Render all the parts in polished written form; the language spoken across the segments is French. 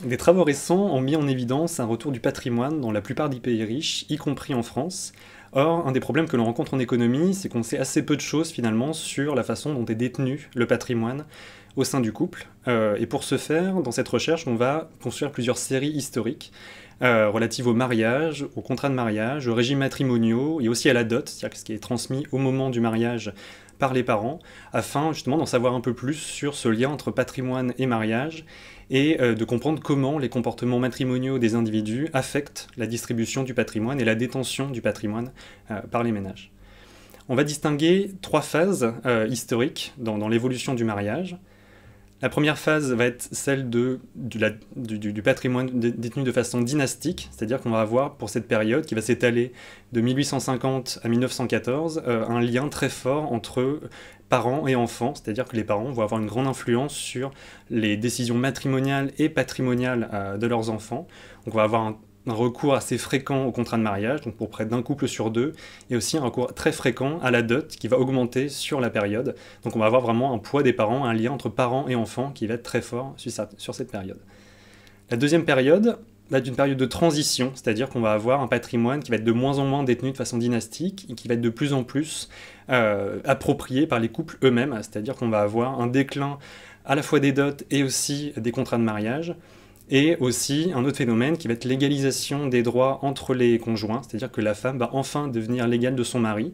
Des travaux récents ont mis en évidence un retour du patrimoine dans la plupart des pays riches, y compris en France. Or, un des problèmes que l'on rencontre en économie, c'est qu'on sait assez peu de choses finalement sur la façon dont est détenu le patrimoine au sein du couple. Et pour ce faire, dans cette recherche, on va construire plusieurs séries historiques relatives au mariage, au contrat de mariage, aux régimes matrimoniaux et aussi à la dot, c'est-à-dire ce qui est transmis au moment du mariage par les parents, afin justement d'en savoir un peu plus sur ce lien entre patrimoine et mariage, et de comprendre comment les comportements matrimoniaux des individus affectent la distribution du patrimoine et la détention du patrimoine par les ménages. On va distinguer trois phases historiques dans l'évolution du mariage. La première phase va être celle du patrimoine détenu de façon dynastique, c'est-à-dire qu'on va avoir pour cette période, qui va s'étaler de 1850 à 1914, un lien très fort entre parents et enfants, c'est-à-dire que les parents vont avoir une grande influence sur les décisions matrimoniales et patrimoniales de leurs enfants. Donc on va avoir un recours assez fréquent au contrat de mariage, donc pour près d'un couple sur deux, et aussi un recours très fréquent à la dot qui va augmenter sur la période. Donc on va avoir vraiment un poids des parents, un lien entre parents et enfants qui va être très fort sur cette période. La deuxième période va être une période de transition, c'est-à-dire qu'on va avoir un patrimoine qui va être de moins en moins détenu de façon dynastique et qui va être de plus en plus approprié par les couples eux-mêmes, c'est-à-dire qu'on va avoir un déclin à la fois des dots et aussi des contrats de mariage. Et aussi un autre phénomène qui va être l'égalisation des droits entre les conjoints, c'est-à-dire que la femme va enfin devenir l'égale de son mari,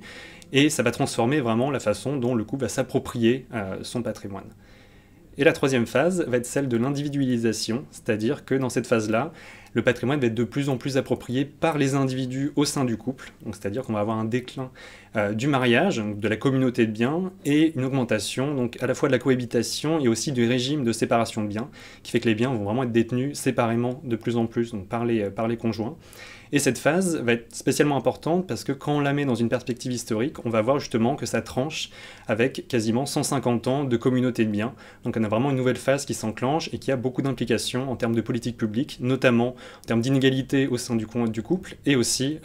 et ça va transformer vraiment la façon dont le couple va s'approprier son patrimoine. Et la troisième phase va être celle de l'individualisation, c'est-à-dire que dans cette phase-là, le patrimoine va être de plus en plus approprié par les individus au sein du couple, c'est-à-dire qu'on va avoir un déclin du mariage, donc de la communauté de biens, et une augmentation donc à la fois de la cohabitation et aussi du régime de séparation de biens, qui fait que les biens vont vraiment être détenus séparément de plus en plus donc par les conjoints. Et cette phase va être spécialement importante parce que quand on la met dans une perspective historique, on va voir justement que ça tranche avec quasiment 150 ans de communauté de biens. Donc on a vraiment une nouvelle phase qui s'enclenche et qui a beaucoup d'implications en termes de politique publique, notamment en termes d'inégalité au sein du couple et aussi